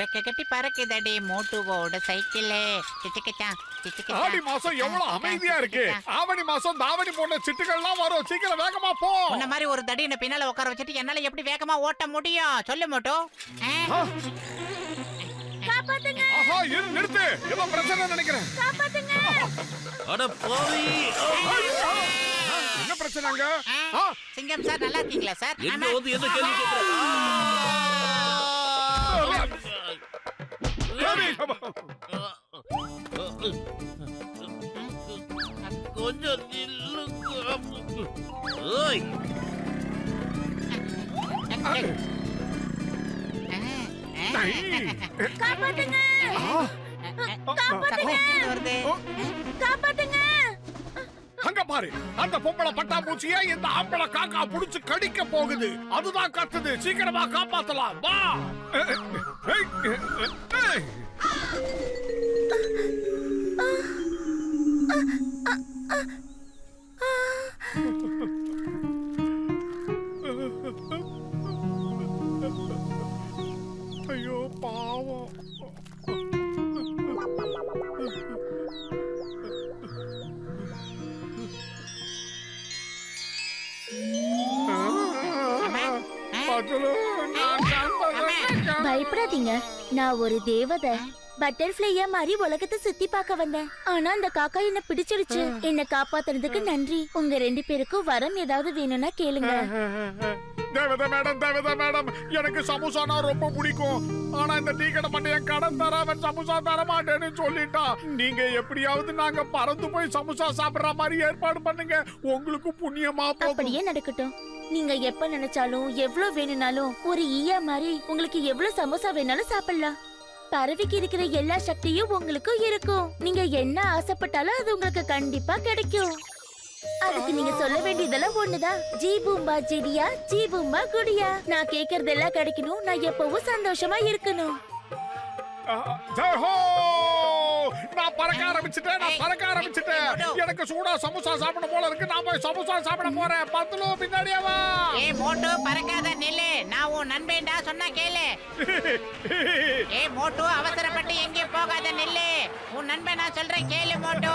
ரெக்க கட்டி பறக்குதடி மோட்டுவோட சைக்கிள். ஆடி மாசம் எவ்வளவு அமைதியா இருக்கு. ஆவணி மாசம் தாவணி போன சிட்டுகள்லாம் வரும். சீக்கிரம் வேகமா போ. உன்ன மாதிரி ஒரு தடி என்ன பின்னால உட்கார வச்சுட்டு என்னால எப்படி வேகமா ஓட்ட முடியும் சொல்லு மோட்டு. காப்பாத்துங்க. ஆஹா இரு நிறுத்து. ஏதோ பிரச்சனை நினைக்கிறேன். காப்பாத்துங்க. அட போய். என்ன பிரச்சனைங்க? சிங்கம் சார் நல்லா இருக்கீங்களா சார்? எங்க வந்து என்ன கேள்வி கேக்குற? கொஞ்சம் நில்லுங்க. ஓய் காப்பாத்துங்க. காப்பாத்துங்க. அங்க பாரு, அந்த பொம்பளை பட்டாம்பூச்சியை இந்த ஆம்பளை காக்கா புடிச்சு கடிக்க போகுது. அதுதான் கத்துது. சீக்கிரமா காப்பாத்தலாம் வா. ஐயோ பாவம். பயப்படாதீங்க, நான் ஒரு தேவதை. பட்டர்ஃப்ளையா மாதிரி உலகத்தை சுத்தி பார்க்க வந்தேன். ஆனா அந்த காக்கா என்ன பிடிச்சிருச்சு. என்ன காப்பாத்துறதுக்கு நன்றி. உங்க 2 பேருக்கும் வரம் ஏதாவது வேணும்னா கேளுங்க. தேவதை மேடம், தேவதை மேடம், எனக்கு சமோசானா ரொம்ப பிடிக்கும். ஆனா இந்த டீ கடை மட்டும் என் கடன் தராம சமோசா தர மாட்டேன்னு சொல்லிட்டா. நீங்க எப்படியாவது நாங்க பறந்து போய் சமோசா சாப்பிடுற மாதிரி ஏற்பாடு பண்ணுங்க. உங்களுக்கு புண்ணியமா போகும். அப்படியே நடக்கட்டும். நீங்க எப்ப நினைச்சாலும் எவ்வளவு வேணும்னாலும் ஒரு ஈயா மாதிரி உங்களுக்கு எவ்வளவு சமோசா வேணாலும் சாப்பிடலாம். பறவைக்கு இருக்கிற எல்லா சக்தியும் உங்களுக்கும் இருக்கும். நீங்க என்ன ஆசைப்பட்டாலும் அது உங்களுக்கு கண்டிப்பா கிடைக்கும். அதுக்கு நீங்க சொல்ல வேண்டியதெல்லாம் ஒண்ணுதான். ஜீ பூம்பா ஜெடியா, ஜீ பூம்பா குடியா. நான் கேக்குறதெல்லாம் கிடைக்கணும். நான் எப்பவும் சந்தோஷமா இருக்கணும். ஜெயஹோ! நான் பறக்க ஆரம்பிச்சிட்டேன். எனக்கு சூடா சமோசா சாப்பிட போல இருக்கு. நான் போய் சமோசா சாப்பிட போறேன். பத்துலு பின்னாடியே வா. ஏய் மோட்டு பறக்காத நில்லு. நான் உன் நண்பேண்டா சொன்னா கேளு. ஏய் மோட்டு அவசரப்பட்டு எங்கேயும் போகாத நில்லு. உன் நண்பன் நான் சொல்றேன் கேளு மோட்டு.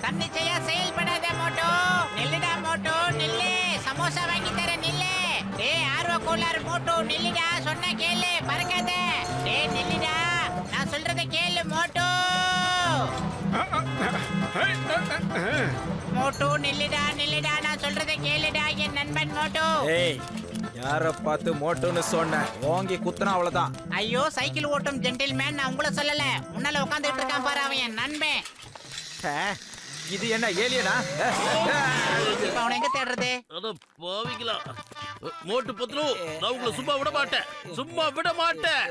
தன்னிச்சையா செயல்படாத மோட்டு. நில்லுடா மோட்டு நில்லு. சமோசா வாங்கி தர நில்லு. ஏய் ஆர்வ கோளாறு மோட்டு நில்லுடா சொன்னா கேளு. பறக்காத. ஏய் நில்லுடா. நான் சொல்றதை கேளு மோட்டு. மோட்டு நில்லுடா நான் சொல்றதை கேளுடா என் நண்பன் மோட்டு. ஏய் யார பார்த்து மோட்டுன்னு சொன்ன ஓங்கி குத்துனா அவ்வளவுதான். ஐயோ சைக்கிள் ஓட்டும் ஜென்டில்மேன், நான் உங்களை சொல்லல. முன்னால உட்காந்துட்டு இருக்கான் பாரு அவன் என் நண்பன். இது என்ன ஏலியனா? இப்ப அவனை எங்க தேடுறது? அட பாவிங்களா. மோட்டு பத்ரு, நான் உங்களை சும்மா விட மாட்டேன்.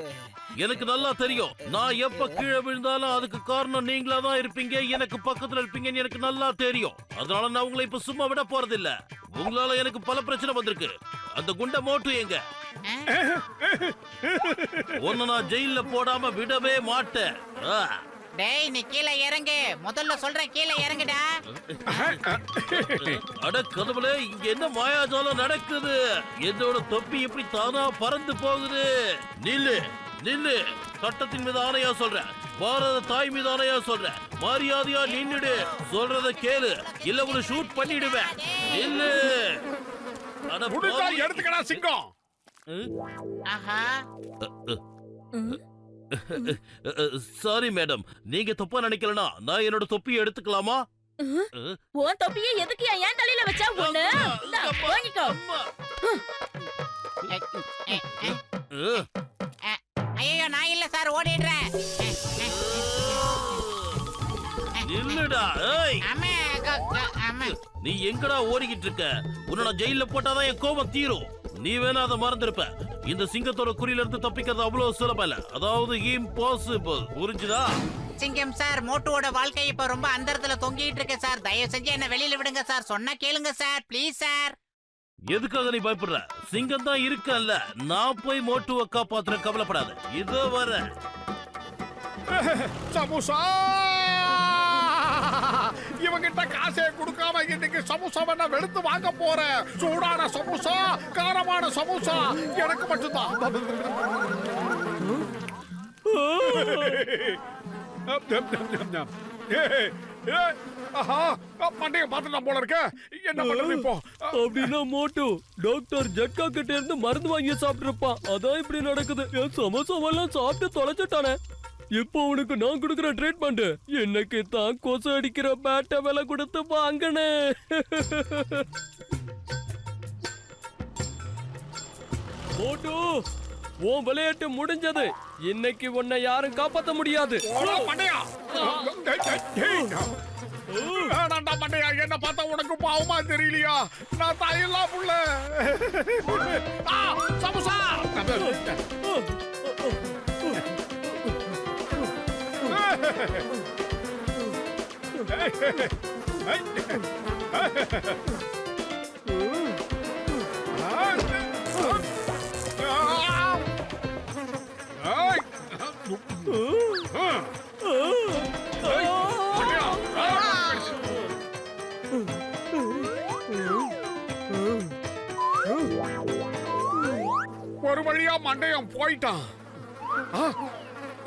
எனக்கு நல்லா தெரியும். நான் எப்ப கீழே விழுந்தாலும் அதுக்கு காரணம் நீங்களா தான் இருப்பீங்க. எனக்கு பக்கத்துல இருப்பீங்கன்னு எனக்கு நல்லா தெரியும். அதனால நான் உங்களை இப்ப சும்மா விட போறது இல்ல. உங்களால எனக்கு பல பிரச்சனை வந்திருக்கு. அந்த குண்ட மோட்டு எங்க? ஒன்னு நான் ஜெயில போடாம விடவே மாட்டேன். டேய் நீ கீழே இறங்கு. முதல்ல சொல்றேன் கீழே இறங்குடா. அட கடவுளே, இங்க என்ன மாயாஜாலம் நடக்குது? என்னோட தொப்பி எப்படி தானா பறந்து போகுது? நில்லு. சட்டத்தின் மீது ஆணையா சொல்றேன். பாரத தாய் மீது ஆணையா சொல்றேன். மரியாதையா நின்னுடு. சொல்றத கேளு, இல்ல உன்னை ஷூட் பண்ணிடுவேன். நில்லு. அட புடிச்சா எடுத்துக்கடா சிங்கம். ஆஹா. சாரி மேடம், நீங்க தப்பா நினைக்கலனா நான் என்னோட தொப்பியை எடுத்துக்கலாமா? உன் தொப்பியை எதுக்கு என் தலையில வச்சா? ஒண்ணு வாங்கிக்கோ. ஐயோ நான் இல்ல சார், ஓடிடுறேன். இல்லடா. நீ எங்கடா ஓடிக்கிட்டு இருக்க? உன்னை நான் ஜெயில போட்டாதான் என் கோபம் தீரும். நீ வேணா அதை மறந்துருப்ப. இந்த சிங்கத்தோட குறியில இருந்து தப்பிக்கிறது அவ்வளவு சுலபம் இல்ல. அதாவது இம்பாசிபிள். புரிஞ்சுதா? சிங்கம் சார், மோட்டுவோட வாழ்க்கை இப்ப ரொம்ப அந்தரத்துல தொங்கிட்டு இருக்கு சார். தயவு செஞ்சு என்ன வெளியில விடுங்க சார். சொன்னா கேளுங்க சார், ப்ளீஸ் சார். எதுக்காக நீ பயப்படுற? சிங்கம் தான் இருக்கல்ல. நான் போய் மோட்டுவை காப்பாத்துற, கவலைப்படாத. இதோ வர. சமோசா இவங்கிட்ட காசே கொடுக்காம இன்னைக்கு சமோசா நான் வெளுத்து வாங்க போறேன். சூடான சமோசா, காரமான சமோசா எனக்கு மட்டும்தான். மண்டைய பார்த்துட்டான் போல இருக்க. என்ன பண்றது இப்போ? அப்படின்னா மோட்டு டாக்டர் ஜட்கா கிட்ட இருந்து மருந்து வாங்கி சாப்பிட்டிருப்பான். அதான் இப்படி நடக்குது. என் சமோசாவெல்லாம் சாப்பிட்டு தொலைச்சிட்டானே. இப்போ உனக்கு நான் கொடுக்குற ட்ரீட்மெண்ட் எனக்கு தான் கொசு அடிக்கிற பேட்டை விலை கொடுத்து வாங்கினே. மோட்டு உன் விளையாட்டு முடிஞ்சது. இன்னைக்கு உன்னை யாரும் காப்பாத்த முடியாது. போடா மண்டையா. வேணாண்டா மண்டையா, என்ன பார்த்தா உனக்கு பாவமா தெரியலையா? நான் தாயெல்லாம் புள்ள. சமோசா. ஒரு வழியா மண்டையம் போயிட்டான்.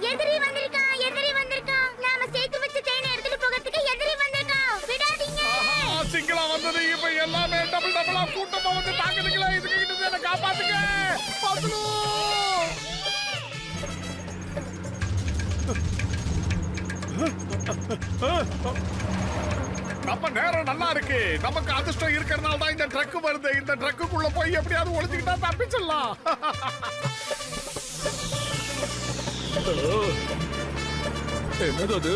எதிரி வந்திருக்கான், எதிரி வந்திருக்கான். நாம சேர்த்து வச்ச தேனை எடுத்துட்டு போகிறதுக்கு எதிரி வந்திருக்கான். விடாதீங்க. சிங்களா வந்தது இப்ப எல்லாமே டபுள் டபுளா கூட்டமா வந்து தாக்குதுங்களா. இதுக்கு கிட்ட என்ன காப்பாத்துங்க. பத்லு நம்ம நேரம் நல்லா இருக்கு. நமக்கு அதிர்ஷ்டம் இருக்கிறதுனால தான் இந்த ட்ரக் வருது. இந்த ட்ரக்குக்குள்ள போய் எப்படியாவது ஒளிஞ்சுக்கிட்டா தப்பிச்சிடலாம். என்னது?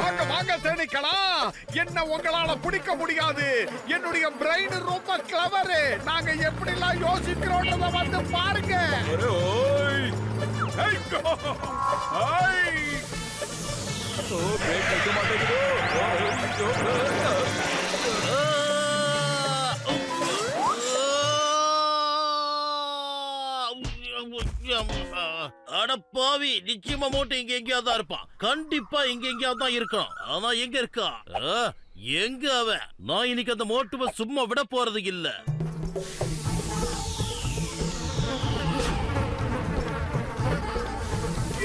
வாங்க வாங்க தேனீக்களா, என்ன உங்களால பிடிக்க முடியாது. என்னுடைய பிரெயின் ரொம்ப கிளவர். நாங்க எப்படி எல்லாம் யோசிக்கிறோம்ன்றத வந்து பாருங்க. அட பாவி, நிச்சயமா மோட்டு இங்க எங்கேயாவது தான் இருப்பான். கண்டிப்பா இங்க எங்கேயாவது தான் இருக்கான். ஆனா எங்க இருக்கா? எங்க அவன்? நான் இன்னைக்கு அந்த மோட்டுவை சும்மா விட போறது இல்ல.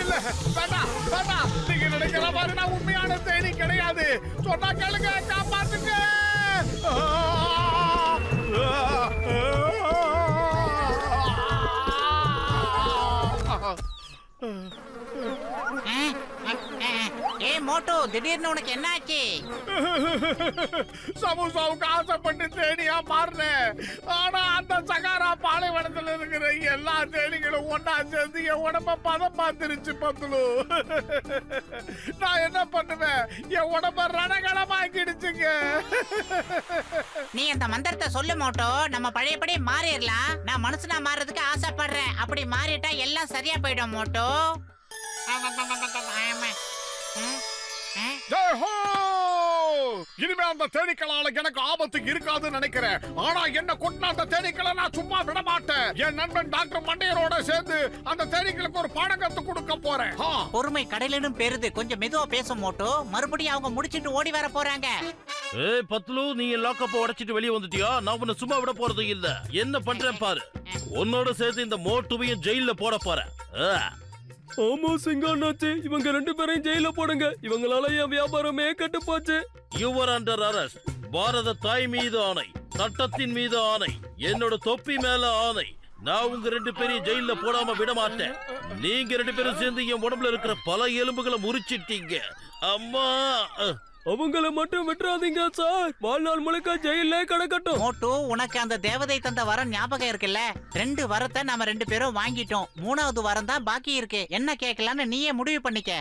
இல்ல வேண்டாம் வேண்டாம். நீங்க நினைக்கிற மாதிரி நான் உண்மையான தேனி கிடையாது. சொன்னா கேளுங்க, காப்பாத்துங்க. ஏ மோட்டு, திடீர்னு உனக்கு என்ன ஆச்சு? சமோசாவுக்கு ஆசைப்பட்டு தேனியா மாறினேன். ஆனா அந்த சகாரா பாலைவனத்துல இருக்கிற எல்லா தேனிகளும் ஒன்னா சேர்ந்து என் உடம்ப பதம் பார்த்துருச்சு பத்துலு. நான் என்ன பண்ணுவேன்? என் உடம்ப ரணகலமாக்கிடுச்சுங்க. நீ அந்த மந்திரத்தை சொல்லு மோட்டு, நம்ம பழையபடி மாறிடலாம். நான் மனுஷனா மாறதுக்கு ஆசைப்படுறேன். அப்படி மாறிட்டா எல்லாம் சரியா போயிடும் மோட்டு. இனிமே அந்த தேனீக்களால எனக்கு ஆபத்து இருக்காதுன்னு நினைக்கிறேன். ஆனா என்ன கொட்டின அந்த தேனீக்களை நான் சும்மா விட மாட்டேன். என் நண்பன் டாக்டர் மண்டையரோட சேர்ந்து அந்த தேனீக்களுக்கு ஒரு பாடம் கத்து கொடுக்க போறேன். பொறுமை கடலிலும் பெருது. கொஞ்சம் மெதுவா பேசும் மோட்டு. மறுபடியும் அவங்க முடிச்சிட்டு ஓடி வர போறாங்க. ஏய் பத்லு, நீ லாக்கப்ப உடைச்சிட்டு வெளியே வந்துட்டியா? நான் உன்னை சும்மா விட போறது இல்ல. என்ன பண்றேன் பாரு. உன்னோட சேர்த்து இந்த மோட்டுவையும் ஜெயில போட போறேன். ஆமா சிங்கானாச்சு, இவங்க 2 பேரையும் ஜெயில போடுங்க. இவங்களால என் வியாபாரமே கெட்டு போச்சு. Your under arrest. பாரத தாய் மீது ஆணை, சட்டத்தின் மீது ஆணை, என்னோட தொப்பி மேல ஆணை. நான் உங்க 2 பேரையும் ஜெயில போடாம விட மாட்டேன். நீங்க 2 பேரும் சேர்ந்து என் உடம்புல இருக்கிற பல எலும்புகளை முறிச்சிட்டீங்க. அம்மா, அவங்கள மட்டும் விட்டுறாதீங்க சார். வாழ்நாள் முழுக்க ஜெயிலே கிடக்கட்டும். மோட்டு, உனக்கு அந்த தேவதை தந்த வரம் ஞாபகம் இருக்குல்ல? 2 வரத்தை நாம 2 பேரும் வாங்கிட்டோம். 3வது வரம் தான் பாக்கி இருக்கு. என்ன கேட்கலான்னு நீயே முடிவு பண்ணிக்க.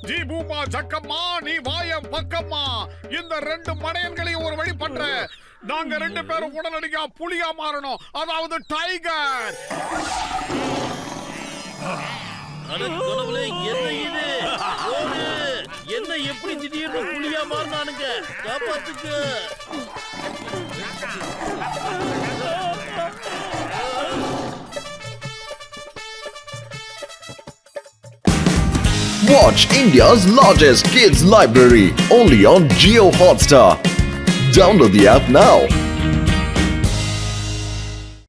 ஜி பூமா ஜக்கம்மா, நீ வாயம் பக்கம்மா. இந்த 2 மடையன்களையும் ஒரு வழி பண்ற. நாங்க 2 பேரும் உடனடியா புலியா மாறணும். அதாவது டைகர். கடவுளே, என்ன இது? என்ன எப்படி திடீர்னு புலியா மாறினானுங்க? காப்பாத்துக்க. Watch India's largest kids library only on Jio Hotstar. Download the app now.